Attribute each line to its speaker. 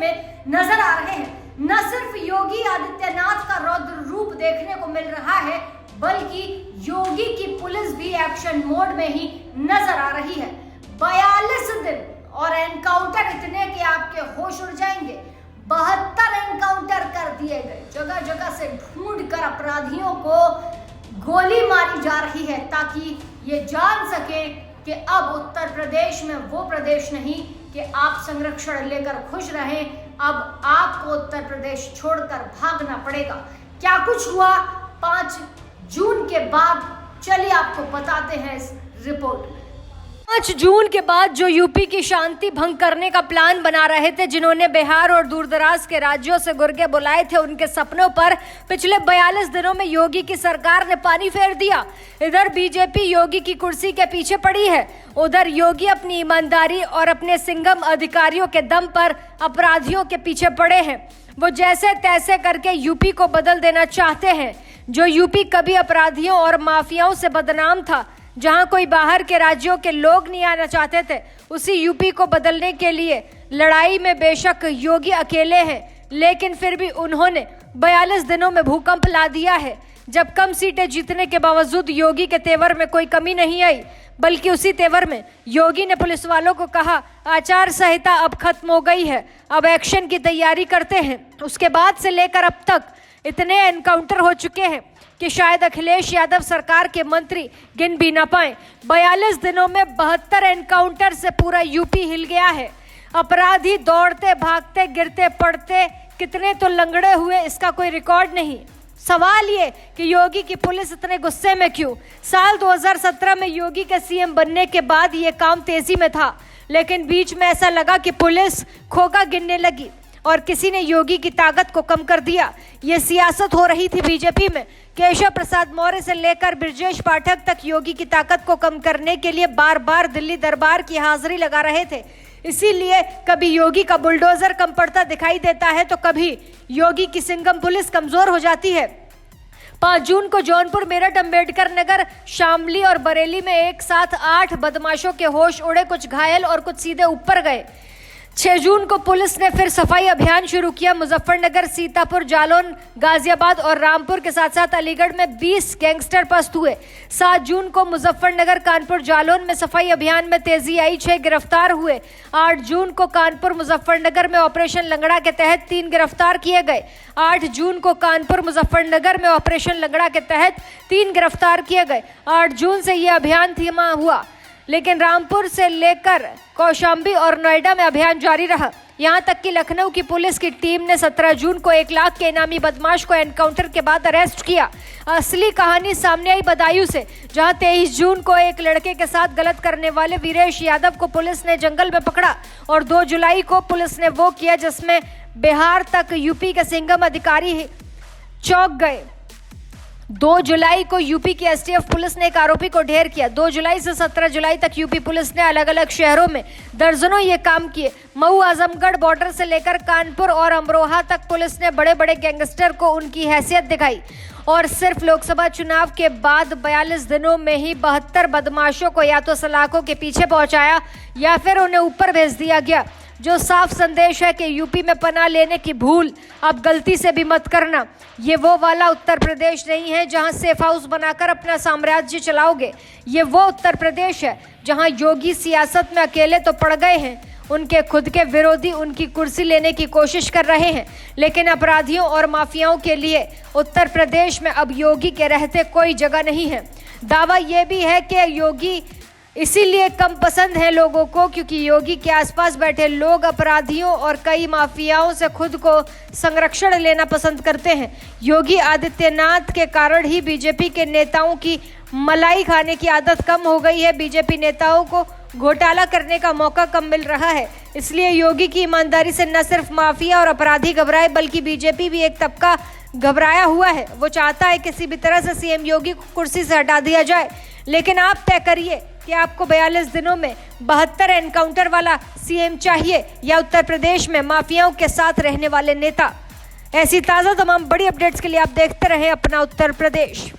Speaker 1: में नजर आ रहे हैं। न सिर्फ योगी आदित्यनाथ का रौद्र रूप देखने को मिल रहा है, बल्कि योगी की पुलिस भी एक्शन मोड में ही नजर आ रही है। 42 दिन और एनकाउंटर इतने कि आपके होश उड़ जाएंगे। 72 एनकाउंटर कर दिए गए। जगह जगह से ढूंढ कर अपराधियों को गोली मारी जा रही है, ताकि ये जान सके कि अब उत्तर प्रदेश में वो प्रदेश नहीं कि आप संरक्षण लेकर खुश रहें, अब आपको उत्तर प्रदेश छोड़कर भागना पड़ेगा। क्या कुछ हुआ 5 जून के बाद, चलिए आपको बताते हैं इस रिपोर्ट में। 5 जून के बाद जो यूपी की शांति भंग करने का प्लान बना रहे थे, जिन्होंने बिहार और दूरदराज के राज्यों से गुर्गे बुलाए थे, उनके सपनों पर पिछले 42 दिनों में योगी की सरकार ने पानी फेर दिया। इधर बीजेपी योगी की कुर्सी के पीछे पड़ी है, उधर योगी अपनी ईमानदारी और अपने सिंघम अधिकारियों के दम पर अपराधियों के पीछे पड़े हैं। वो जैसे तैसे करके यूपी को बदल देना चाहते हैं। जो यूपी कभी अपराधियों और माफियाओं से बदनाम था, जहां कोई बाहर के राज्यों के लोग नहीं आना चाहते थे, उसी यूपी को बदलने के लिए लड़ाई में बेशक योगी अकेले हैं, लेकिन फिर भी उन्होंने 42 दिनों में भूकंप ला दिया है। जब कम सीटें जीतने के बावजूद योगी के तेवर में कोई कमी नहीं आई, बल्कि उसी तेवर में योगी ने पुलिस वालों को कहा आचार संहिता अब खत्म हो गई है, अब एक्शन की तैयारी करते हैं। उसके बाद से लेकर अब तक इतने एनकाउंटर हो चुके हैं कि शायद अखिलेश यादव सरकार के मंत्री गिन भी ना पाए। 42 दिनों में 72 एनकाउंटर से पूरा यूपी हिल गया है। अपराधी दौड़ते भागते गिरते पड़ते कितने तो लंगड़े हुए, इसका कोई रिकॉर्ड नहीं। सवाल ये कि योगी की पुलिस इतने गुस्से में क्यों? साल 2017 में योगी के सीएम बनने के बाद ये काम तेजी में था, लेकिन बीच में ऐसा लगा कि पुलिस खोखा गिनने लगी और किसी ने योगी की ताकत को कम कर दिया। ये सियासत हो रही थी बीजेपी में। केशव प्रसाद मौर्य से लेकर ब्रजेश पाठक तक योगी की ताकत को कम करने के लिए बार बार दिल्ली दरबार की हाजिरी लगा रहे थे। इसीलिए कभी योगी का बुलडोजर कम पड़ता दिखाई देता है, तो कभी योगी की सिंघम पुलिस कमजोर हो जाती है। 5 जून को जौनपुर, मेरठ, अंबेडकर नगर, शामली और बरेली में एक साथ 8 बदमाशों के होश उड़े, कुछ घायल और कुछ सीधे ऊपर गए। 6 जून को पुलिस ने फिर सफाई अभियान शुरू किया। मुजफ्फरनगर, सीतापुर, जालौन, गाजियाबाद और रामपुर के साथ साथ अलीगढ़ में 20 गैंगस्टर पस्त हुए। 7 जून को मुजफ्फरनगर, कानपुर, जालौन में सफाई अभियान में तेजी आई, 6 गिरफ्तार हुए। 8 जून को कानपुर, मुजफ्फरनगर में ऑपरेशन लंगड़ा के तहत 3 गिरफ्तार किए गए। 8 जून को कानपुर, मुजफ्फरनगर में ऑपरेशन लंगड़ा के तहत 3 गिरफ्तार किए गए। 8 जून से यह अभियान थमा हुआ, लेकिन रामपुर से लेकर कौशाम्बी और नोएडा में अभियान जारी रहा। यहां तक कि लखनऊ की पुलिस की टीम ने 17 जून को 1 लाख के इनामी बदमाश को एनकाउंटर के बाद अरेस्ट किया। असली कहानी सामने आई बदायूं से, जहां 23 जून को एक लड़के के साथ गलत करने वाले वीरेश यादव को पुलिस ने जंगल में पकड़ा और 2 जुलाई को पुलिस ने वो किया जिसमें बिहार तक यूपी के सिंघम अधिकारी चौंक गए। 2 जुलाई को यूपी की एसटीएफ पुलिस ने एक आरोपी को ढेर किया। 2 जुलाई से 17 जुलाई तक यूपी पुलिस ने अलग अलग शहरों में दर्जनों ये काम किए। मऊ, आजमगढ़ बॉर्डर से लेकर कानपुर और अमरोहा तक पुलिस ने बड़े बड़े गैंगस्टर को उनकी हैसियत दिखाई और सिर्फ लोकसभा चुनाव के बाद 42 दिनों में ही 72 बदमाशों को या तो सलाखों के पीछे पहुंचाया या फिर उन्हें ऊपर भेज दिया गया। जो साफ संदेश है कि यूपी में पनाह लेने की भूल अब गलती से भी मत करना। ये वो वाला उत्तर प्रदेश नहीं है जहां सेफ हाउस बनाकर अपना साम्राज्य चलाओगे। ये वो उत्तर प्रदेश है जहां योगी सियासत में अकेले तो पड़ गए हैं, उनके खुद के विरोधी उनकी कुर्सी लेने की कोशिश कर रहे हैं, लेकिन अपराधियों और माफियाओं के लिए उत्तर प्रदेश में अब योगी के रहते कोई जगह नहीं है। दावा यह भी है कि योगी इसीलिए कम पसंद है लोगों को क्योंकि योगी के आसपास बैठे लोग अपराधियों और कई माफियाओं से खुद को संरक्षण लेना पसंद करते हैं। योगी आदित्यनाथ के कारण ही बीजेपी के नेताओं की मलाई खाने की आदत कम हो गई है। बीजेपी नेताओं को घोटाला करने का मौका कम मिल रहा है, इसलिए योगी की ईमानदारी से न सिर्फ माफिया और अपराधी घबराए बल्कि बीजेपी भी एक तबका घबराया हुआ है। वो चाहता है किसी भी तरह से सीएम योगी को कुर्सी से हटा दिया जाए, लेकिन आप तय करिए कि आपको 42 दिनों में 72 एनकाउंटर वाला सीएम चाहिए या उत्तर प्रदेश में माफियाओं के साथ रहने वाले नेता। ऐसी ताज़ा तमाम बड़ी अपडेट्स के लिए आप देखते रहें अपना उत्तर प्रदेश।